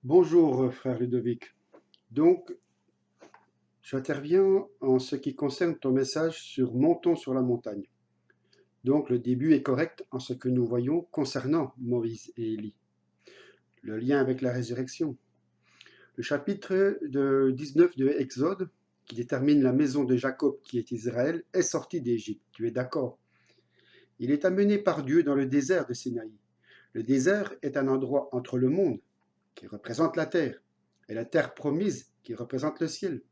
Bonjour, frère Ludovic. Donc, j'interviens en ce qui concerne ton message sur Montons sur la montagne. Donc, le début est correct en ce que nous voyons concernant Moïse et Élie. Le lien avec la résurrection. Le chapitre 19 de Exode, qui détermine la maison de Jacob qui est Israël, est sorti d'Égypte. Tu es d'accord? Il est amené par Dieu dans le désert de Sinaï. Le désert est un endroit entre le monde, qui représente la terre, et la terre promise, qui représente le ciel.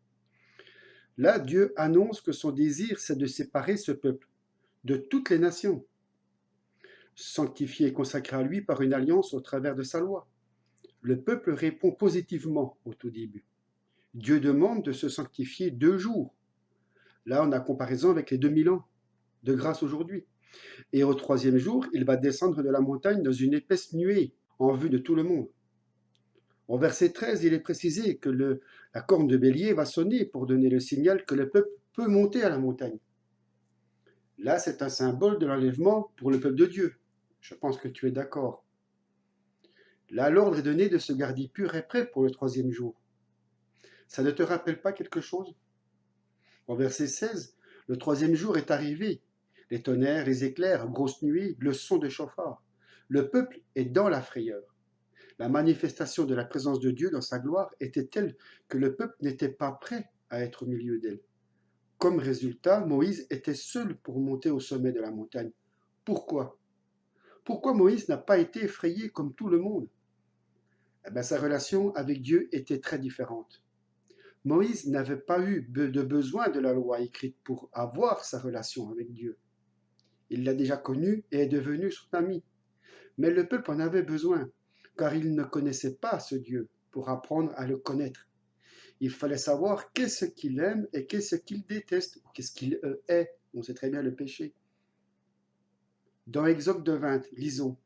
Là, Dieu annonce que son désir, c'est de séparer ce peuple de toutes les nations, sanctifié et consacré à lui par une alliance au travers de sa loi. Le peuple répond positivement au tout début. Dieu demande de se sanctifier 2 jours. Là, on a comparaison avec les 2000 ans de grâce aujourd'hui. Et au troisième jour, il va descendre de la montagne dans une épaisse nuée en vue de tout le monde. Au verset 13, il est précisé que la corne de bélier va sonner pour donner le signal que le peuple peut monter à la montagne. Là, c'est un symbole de l'enlèvement pour le peuple de Dieu. Je pense que tu es d'accord. Là, l'ordre est donné de se garder pur et prêt pour le troisième jour. Ça ne te rappelle pas quelque chose? Au verset 16, le troisième jour est arrivé. Les tonnerres, les éclairs, grosse nuée, le son de chauffard. Le peuple est dans la frayeur. La manifestation de la présence de Dieu dans sa gloire était telle que le peuple n'était pas prêt à être au milieu d'elle. Comme résultat, Moïse était seul pour monter au sommet de la montagne. Pourquoi? Pourquoi Moïse n'a pas été effrayé comme tout le monde? Eh bien, sa relation avec Dieu était très différente. Moïse n'avait pas eu de besoin de la loi écrite pour avoir sa relation avec Dieu. Il l'a déjà connu et est devenu son ami. Mais le peuple en avait besoin, car il ne connaissait pas ce Dieu pour apprendre à le connaître. Il fallait savoir qu'est-ce qu'il aime et qu'est-ce qu'il déteste, qu'est-ce qu'il est. On sait très bien le péché. Dans Exode 20, lisons.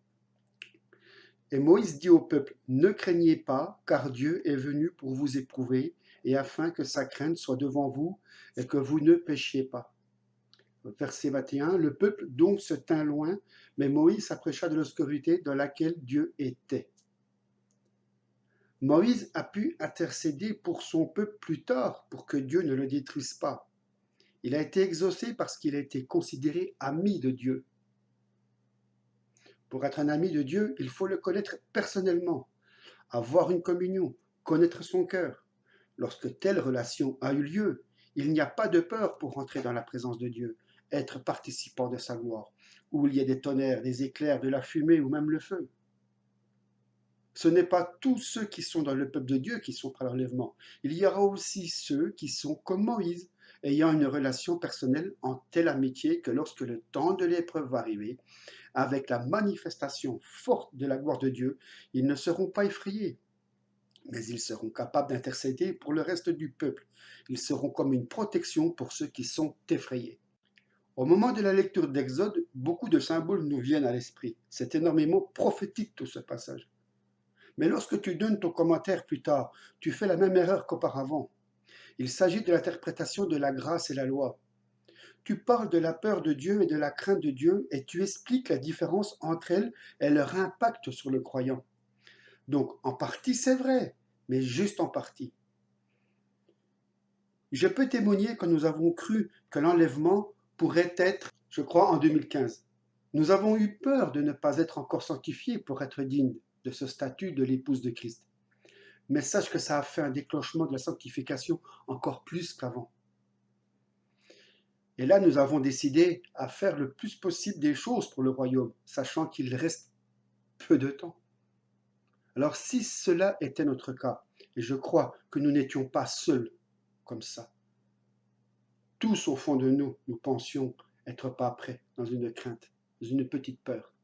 Et Moïse dit au peuple, ne craignez pas, car Dieu est venu pour vous éprouver, et afin que sa crainte soit devant vous, et que vous ne péchiez pas. Verset 21, le peuple donc se tint loin, mais Moïse s'approcha de l'obscurité dans laquelle Dieu était. Moïse a pu intercéder pour son peuple plus tard, pour que Dieu ne le détruise pas. Il a été exaucé parce qu'il a été considéré ami de Dieu. Pour être un ami de Dieu, il faut le connaître personnellement, avoir une communion, connaître son cœur. Lorsque telle relation a eu lieu, il n'y a pas de peur pour entrer dans la présence de Dieu, être participant de sa gloire, où il y a des tonnerres, des éclairs, de la fumée ou même le feu. Ce n'est pas tous ceux qui sont dans le peuple de Dieu qui sont prêts à l'enlèvement. Il y aura aussi ceux qui sont comme Moïse, ayant une relation personnelle en telle amitié que lorsque le temps de l'épreuve va arriver, avec la manifestation forte de la gloire de Dieu, ils ne seront pas effrayés, mais ils seront capables d'intercéder pour le reste du peuple. Ils seront comme une protection pour ceux qui sont effrayés. Au moment de la lecture d'Exode, beaucoup de symboles nous viennent à l'esprit. C'est énormément prophétique tout ce passage. Mais lorsque tu donnes ton commentaire plus tard, tu fais la même erreur qu'auparavant. Il s'agit de l'interprétation de la grâce et la loi. Tu parles de la peur de Dieu et de la crainte de Dieu et tu expliques la différence entre elles et leur impact sur le croyant. Donc, en partie, c'est vrai, mais juste en partie. Je peux témoigner que nous avons cru que l'enlèvement pourrait être, je crois, en 2015. Nous avons eu peur de ne pas être encore sanctifiés pour être dignes de ce statut de l'épouse de Christ. Mais sache que ça a fait un déclenchement de la sanctification encore plus qu'avant. Et là, nous avons décidé à faire le plus possible des choses pour le royaume, sachant qu'il reste peu de temps. Alors si cela était notre cas, et je crois que nous n'étions pas seuls comme ça, tous au fond de nous, nous pensions être pas prêts, dans une crainte, dans une petite peur.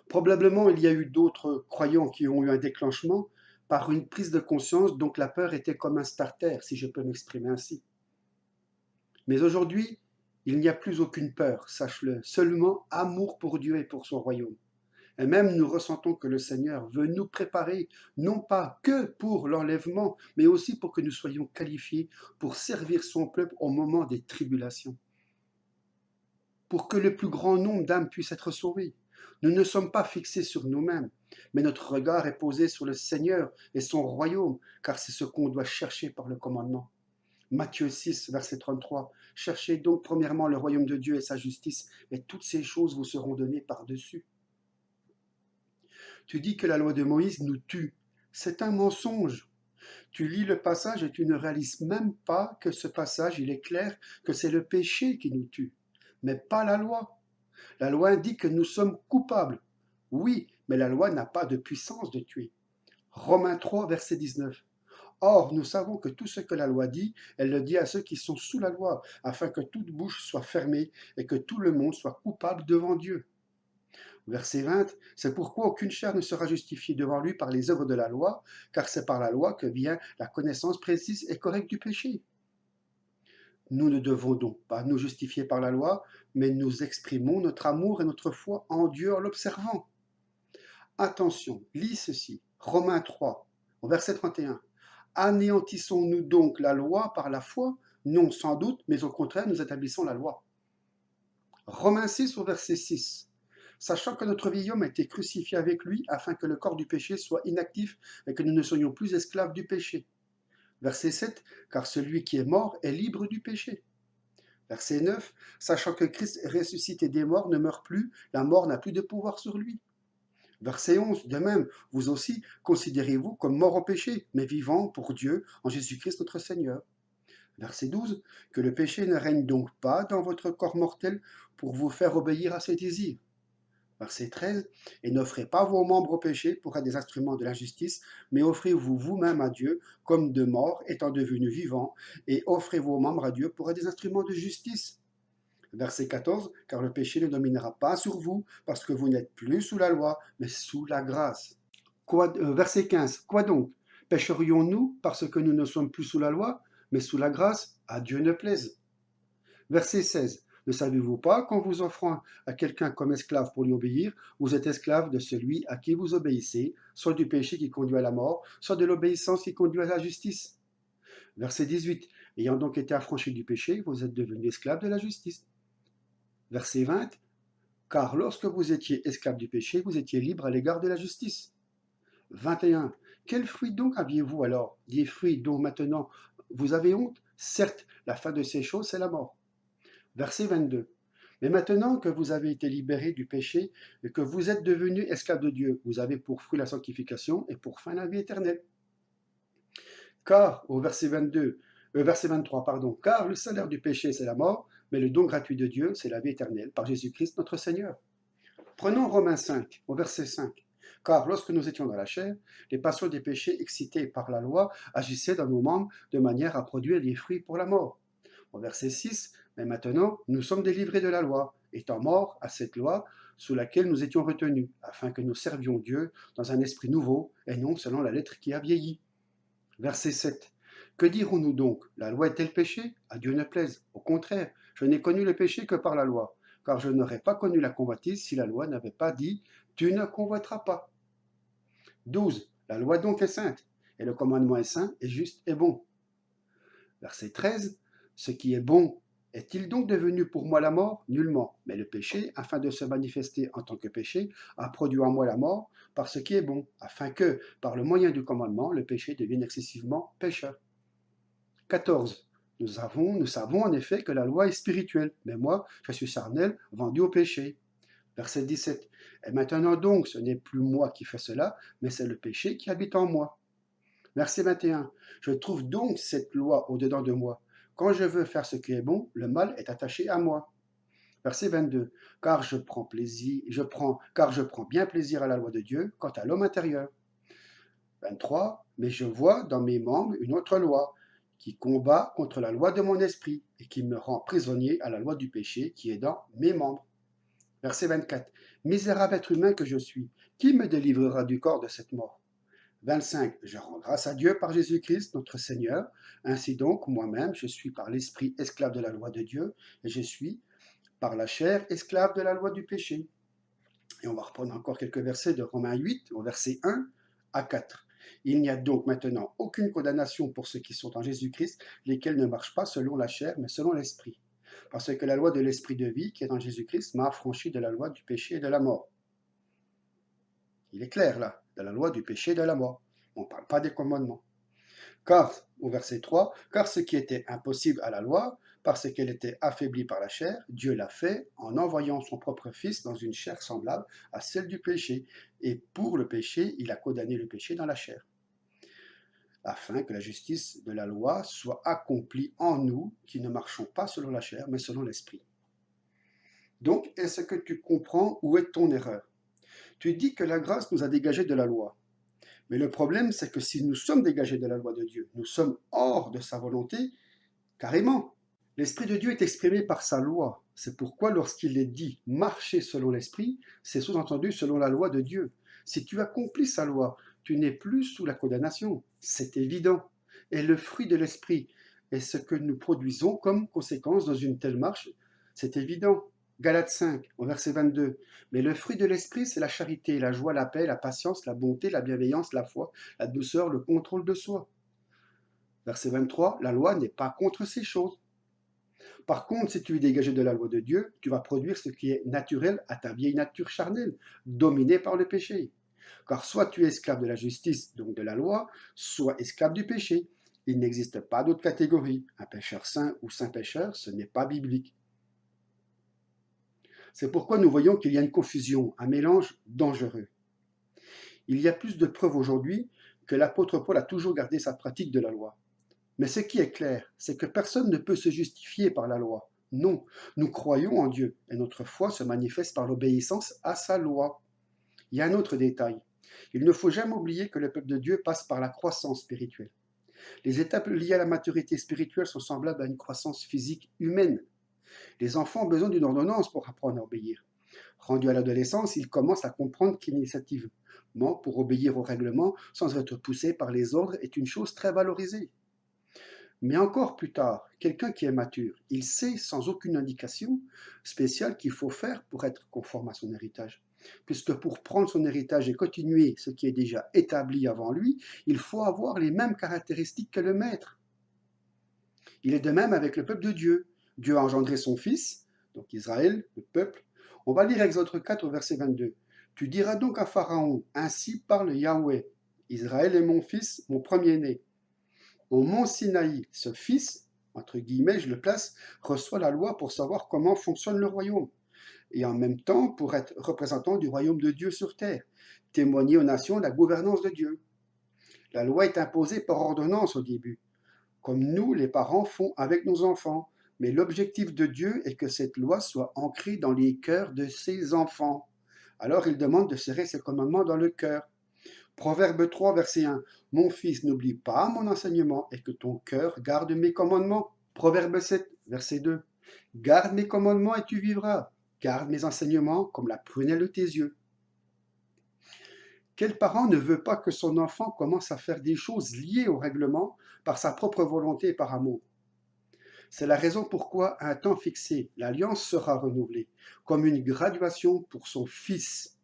Probablement, il y a eu d'autres croyants qui ont eu un déclenchement par une prise de conscience, donc la peur était comme un starter, si je peux m'exprimer ainsi. Mais aujourd'hui, il n'y a plus aucune peur, sache-le, seulement amour pour Dieu et pour son royaume. Et même nous ressentons que le Seigneur veut nous préparer, non pas que pour l'enlèvement, mais aussi pour que nous soyons qualifiés pour servir son peuple au moment des tribulations. Pour que le plus grand nombre d'âmes puissent être sauvées. Nous ne sommes pas fixés sur nous-mêmes, mais notre regard est posé sur le Seigneur et son royaume, car c'est ce qu'on doit chercher par le commandement. Matthieu 6, verset 33. Cherchez donc premièrement le royaume de Dieu et sa justice, et toutes ces choses vous seront données par-dessus. Tu dis que la loi de Moïse nous tue. C'est un mensonge. Tu lis le passage et tu ne réalises même pas que ce passage, il est clair que c'est le péché qui nous tue, mais pas la loi. La loi indique que nous sommes coupables. Oui, mais la loi n'a pas de puissance de tuer. Romains 3, verset 19. Or, nous savons que tout ce que la loi dit, elle le dit à ceux qui sont sous la loi, afin que toute bouche soit fermée et que tout le monde soit coupable devant Dieu. Verset 20, c'est pourquoi aucune chair ne sera justifiée devant lui par les œuvres de la loi, car c'est par la loi que vient la connaissance précise et correcte du péché. Nous ne devons donc pas nous justifier par la loi, mais nous exprimons notre amour et notre foi en Dieu en l'observant. Attention, lis ceci, Romains 3, au verset 31. Anéantissons-nous donc la loi par la foi? Non, sans doute, mais au contraire, nous établissons la loi. Romains 6, au verset 6. Sachant que notre vieil homme a été crucifié avec lui, afin que le corps du péché soit inactif et que nous ne soyons plus esclaves du péché. Verset 7. Car celui qui est mort est libre du péché. Verset 9. Sachant que Christ est ressuscité des morts, ne meurt plus, la mort n'a plus de pouvoir sur lui. Verset 11. De même, vous aussi, considérez-vous comme morts au péché, mais vivants pour Dieu en Jésus-Christ notre Seigneur. Verset 12. Que le péché ne règne donc pas dans votre corps mortel pour vous faire obéir à ses désirs. Verset 13. Et n'offrez pas vos membres au péché pour être des instruments de l'injustice, mais offrez-vous vous-même à Dieu comme de morts étant devenus vivants, et offrez vos membres à Dieu pour être des instruments de justice. Verset 14. Car le péché ne dominera pas sur vous, parce que vous n'êtes plus sous la loi, mais sous la grâce. Verset 15. Quoi donc? Pécherions-nous parce que nous ne sommes plus sous la loi, mais sous la grâce? À Dieu ne plaise. Verset 16. Ne savez-vous pas qu'en vous offrant à quelqu'un comme esclave pour lui obéir, vous êtes esclave de celui à qui vous obéissez, soit du péché qui conduit à la mort, soit de l'obéissance qui conduit à la justice? Verset 18. Ayant donc été affranchis du péché, vous êtes devenus esclaves de la justice. Verset 20. Car lorsque vous étiez esclaves du péché, vous étiez libres à l'égard de la justice. 21. Quels fruits donc aviez-vous alors? Des fruits dont maintenant vous avez honte? Certes, la fin de ces choses, c'est la mort. Verset 22. Mais maintenant que vous avez été libérés du péché et que vous êtes devenus esclaves de Dieu, vous avez pour fruit la sanctification et pour fin la vie éternelle. Car, au verset 23, pardon, car le salaire du péché, c'est la mort, mais le don gratuit de Dieu, c'est la vie éternelle, par Jésus-Christ notre Seigneur. Prenons Romains 5, au verset 5. Car lorsque nous étions dans la chair, les passions des péchés excités par la loi agissaient dans nos membres de manière à produire des fruits pour la mort. Au verset 6, mais maintenant nous sommes délivrés de la loi, étant morts à cette loi sous laquelle nous étions retenus, afin que nous servions Dieu dans un esprit nouveau, et non selon la lettre qui a vieilli. Verset 7. Que dirons-nous donc? La loi est-elle péché? À Dieu ne plaise. Au contraire, je n'ai connu le péché que par la loi, car je n'aurais pas connu la convoitise si la loi n'avait pas dit « Tu ne convoiteras pas ». 12. La loi donc est sainte, et le commandement est saint, et juste et bon. Verset 13. Ce qui est bon est-il donc devenu pour moi la mort? Nullement. Mais le péché, afin de se manifester en tant que péché, a produit en moi la mort par ce qui est bon, afin que, par le moyen du commandement, le péché devienne excessivement pécheur. 14. Nous savons en effet que la loi est spirituelle, mais moi, je suis charnel, vendu au péché. Verset 17. Et maintenant donc, ce n'est plus moi qui fais cela, mais c'est le péché qui habite en moi. Verset 21. Je trouve donc cette loi au-dedans de moi. Quand je veux faire ce qui est bon, le mal est attaché à moi. Verset 22. Car je prends bien plaisir à la loi de Dieu quant à l'homme intérieur. 23. Mais je vois dans mes membres une autre loi qui combat contre la loi de mon esprit et qui me rend prisonnier à la loi du péché qui est dans mes membres. Verset 24. Misérable être humain que je suis, qui me délivrera du corps de cette mort? 25. Je rends grâce à Dieu par Jésus-Christ, notre Seigneur. Ainsi donc, moi-même, je suis par l'Esprit esclave de la loi de Dieu, et je suis par la chair esclave de la loi du péché. Et on va reprendre encore quelques versets de Romains 8, au verset 1 à 4. Il n'y a donc maintenant aucune condamnation pour ceux qui sont en Jésus-Christ, lesquels ne marchent pas selon la chair, mais selon l'Esprit. Parce que la loi de l'Esprit de vie qui est en Jésus-Christ m'a affranchi de la loi du péché et de la mort. Il est clair là, dans la loi du péché et de la mort. On ne parle pas des commandements. Car, au verset 3, car ce qui était impossible à la loi, parce qu'elle était affaiblie par la chair, Dieu l'a fait en envoyant son propre Fils dans une chair semblable à celle du péché. Et pour le péché, il a condamné le péché dans la chair, afin que la justice de la loi soit accomplie en nous qui ne marchons pas selon la chair, mais selon l'esprit. Donc, est-ce que tu comprends où est ton erreur? Tu dis que la grâce nous a dégagés de la loi. Mais le problème, c'est que si nous sommes dégagés de la loi de Dieu, nous sommes hors de sa volonté, carrément. L'Esprit de Dieu est exprimé par sa loi. C'est pourquoi lorsqu'il est dit marcher selon l'Esprit, c'est sous-entendu selon la loi de Dieu. Si tu accomplis sa loi, tu n'es plus sous la condamnation. C'est évident. Et le fruit de l'Esprit est ce que nous produisons comme conséquence dans une telle marche. C'est évident. Galates 5, au verset 22. Mais le fruit de l'Esprit, c'est la charité, la joie, la paix, la patience, la bonté, la bienveillance, la foi, la douceur, le contrôle de soi. Verset 23, la loi n'est pas contre ces choses. Par contre, si tu es dégagé de la loi de Dieu, tu vas produire ce qui est naturel à ta vieille nature charnelle, dominée par le péché. Car soit tu es esclave de la justice, donc de la loi, soit esclave du péché. Il n'existe pas d'autre catégorie. Un pécheur saint ou saint pécheur, ce n'est pas biblique. C'est pourquoi nous voyons qu'il y a une confusion, un mélange dangereux. Il y a plus de preuves aujourd'hui que l'apôtre Paul a toujours gardé sa pratique de la loi. Mais ce qui est clair, c'est que personne ne peut se justifier par la loi. Non, nous croyons en Dieu et notre foi se manifeste par l'obéissance à sa loi. Il y a un autre détail. Il ne faut jamais oublier que le peuple de Dieu passe par la croissance spirituelle. Les étapes liées à la maturité spirituelle sont semblables à une croissance physique humaine. Les enfants ont besoin d'une ordonnance pour apprendre à obéir. Rendus à l'adolescence, ils commencent à comprendre qu'initiativement, pour obéir aux règlements sans être poussés par les ordres est une chose très valorisée. Mais encore plus tard, quelqu'un qui est mature, il sait sans aucune indication spéciale qu'il faut faire pour être conforme à son héritage. Puisque pour prendre son héritage et continuer ce qui est déjà établi avant lui, il faut avoir les mêmes caractéristiques que le maître. Il est de même avec le peuple de Dieu. Dieu a engendré son fils, donc Israël, le peuple. On va lire Exode 4 au verset 22. Tu diras donc à Pharaon, ainsi parle Yahweh, Israël est mon fils, mon premier-né. Au mont Sinaï, ce fils, entre guillemets, je le place, reçoit la loi pour savoir comment fonctionne le royaume, et en même temps pour être représentant du royaume de Dieu sur terre, témoigner aux nations la gouvernance de Dieu. La loi est imposée par ordonnance au début, comme nous, les parents, font avec nos enfants, mais l'objectif de Dieu est que cette loi soit ancrée dans les cœurs de ses enfants. Alors il demande de serrer ses commandements dans le cœur. Proverbe 3, verset 1. Mon fils, n'oublie pas mon enseignement et que ton cœur garde mes commandements. Proverbe 7, verset 2. Garde mes commandements et tu vivras. Garde mes enseignements comme la prunelle de tes yeux. Quel parent ne veut pas que son enfant commence à faire des choses liées au règlement par sa propre volonté et par amour? C'est la raison pourquoi, à un temps fixé, l'alliance sera renouvelée, comme une graduation pour son fils,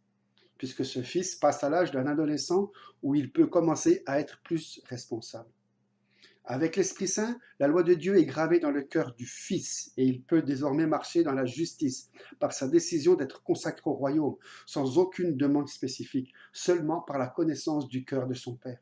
puisque ce fils passe à l'âge d'un adolescent où il peut commencer à être plus responsable. Avec l'Esprit Saint, la loi de Dieu est gravée dans le cœur du Fils et il peut désormais marcher dans la justice par sa décision d'être consacré au royaume, sans aucune demande spécifique, seulement par la connaissance du cœur de son Père.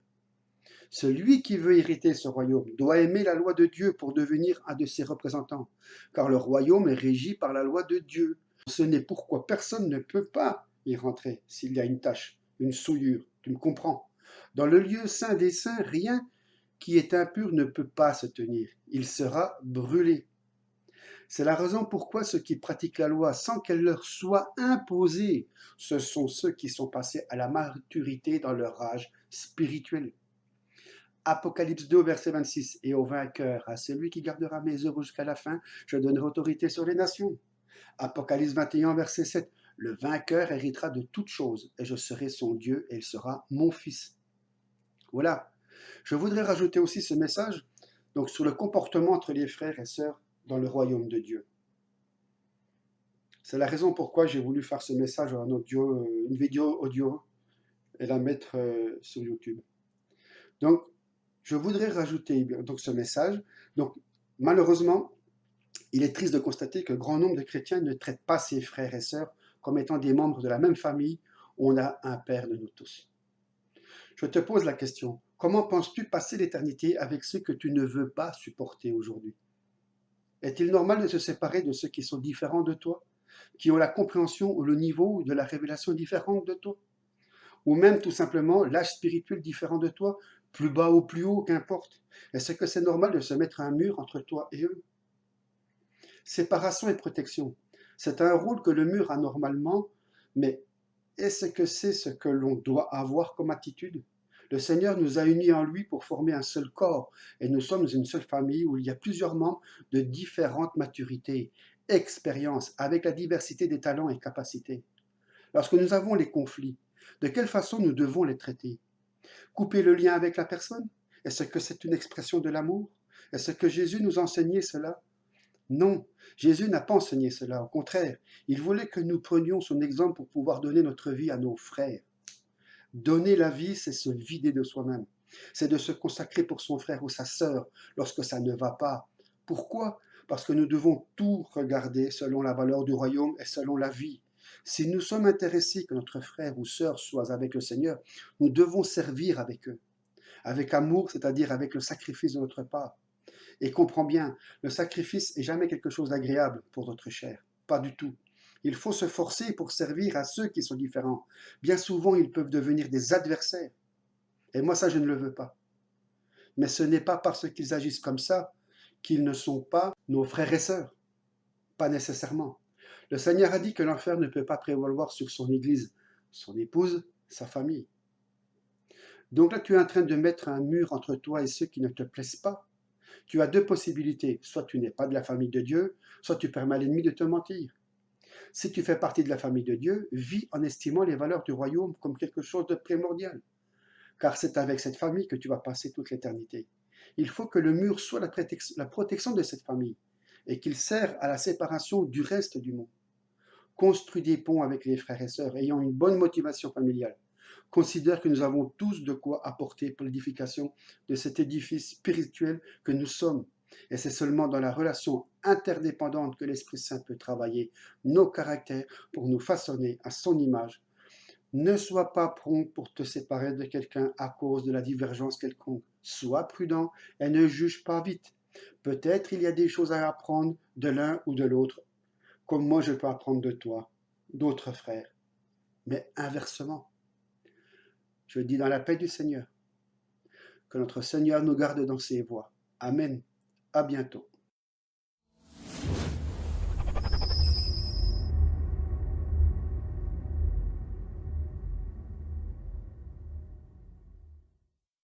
Celui qui veut hériter ce royaume doit aimer la loi de Dieu pour devenir un de ses représentants, car le royaume est régi par la loi de Dieu. Ce n'est pourquoi personne ne peut pas y rentrer s'il y a une tache, une souillure, tu me comprends. Dans le lieu saint des saints, rien qui est impur ne peut pas se tenir, il sera brûlé. C'est la raison pourquoi ceux qui pratiquent la loi sans qu'elle leur soit imposée, ce sont ceux qui sont passés à la maturité dans leur âge spirituel. Apocalypse 2, verset 26. Et au vainqueur, à celui qui gardera mes œuvres jusqu'à la fin, je donnerai autorité sur les nations. Apocalypse 21, verset 7. Le vainqueur héritera de toutes choses, et je serai son Dieu, et il sera mon fils. Voilà. Je voudrais rajouter aussi ce message donc, sur le comportement entre les frères et sœurs dans le royaume de Dieu. C'est la raison pourquoi j'ai voulu faire ce message en audio, une vidéo audio, et la mettre sur YouTube. Donc, je voudrais rajouter donc, ce message. Donc, malheureusement, il est triste de constater que grand nombre de chrétiens ne traitent pas ses frères et sœurs comme étant des membres de la même famille On a un Père de nous tous. Je te pose la question, comment penses-tu passer l'éternité avec ceux que tu ne veux pas supporter aujourd'hui? Est-il normal de se séparer de ceux qui sont différents de toi, qui ont la compréhension ou le niveau de la révélation différente de toi? Ou même tout simplement l'âge spirituel différent de toi, plus bas ou plus haut, qu'importe. Est-ce que c'est normal de se mettre un mur entre toi et eux? Séparation et protection. C'est un rôle que le mur a normalement, mais est-ce que c'est ce que l'on doit avoir comme attitude? Le Seigneur nous a unis en lui pour former un seul corps, et nous sommes une seule famille où il y a plusieurs membres de différentes maturités, expériences, avec la diversité des talents et capacités. Lorsque nous avons les conflits, de quelle façon nous devons les traiter? Couper le lien avec la personne? Est-ce que c'est une expression de l'amour? Est-ce que Jésus nous enseignait cela? Non, Jésus n'a pas enseigné cela. Au contraire, il voulait que nous prenions son exemple pour pouvoir donner notre vie à nos frères. Donner la vie, c'est se vider de soi-même. C'est de se consacrer pour son frère ou sa sœur lorsque ça ne va pas. Pourquoi? Parce que nous devons tout regarder selon la valeur du royaume et selon la vie. Si nous sommes intéressés que notre frère ou sœur soit avec le Seigneur, nous devons servir avec eux, avec amour, c'est-à-dire avec le sacrifice de notre part. Et comprends bien, le sacrifice n'est jamais quelque chose d'agréable pour notre chair. Pas du tout. Il faut se forcer pour servir à ceux qui sont différents. Bien souvent, ils peuvent devenir des adversaires. Et moi, ça, je ne le veux pas. Mais ce n'est pas parce qu'ils agissent comme ça qu'ils ne sont pas nos frères et sœurs. Pas nécessairement. Le Seigneur a dit que l'enfer ne peut pas prévaloir sur son Église, son épouse, sa famille. Donc là, tu es en train de mettre un mur entre toi et ceux qui ne te plaisent pas. Tu as deux possibilités. Soit tu n'es pas de la famille de Dieu, soit tu permets à l'ennemi de te mentir. Si tu fais partie de la famille de Dieu, vis en estimant les valeurs du royaume comme quelque chose de primordial. Car c'est avec cette famille que tu vas passer toute l'éternité. Il faut que le mur soit la protection de cette famille et qu'il sert à la séparation du reste du monde. Construis des ponts avec les frères et sœurs ayant une bonne motivation familiale. Considère que nous avons tous de quoi apporter pour l'édification de cet édifice spirituel que nous sommes. Et c'est seulement dans la relation interdépendante que l'Esprit Saint peut travailler nos caractères pour nous façonner à son image. Ne sois pas prompt pour te séparer de quelqu'un à cause de la divergence quelconque. Sois prudent et ne juge pas vite. Peut-être il y a des choses à apprendre de l'un ou de l'autre, comme moi je peux apprendre de toi, d'autres frères. Mais inversement, je dis dans la paix du Seigneur, que notre Seigneur nous garde dans ses voies. Amen. À bientôt.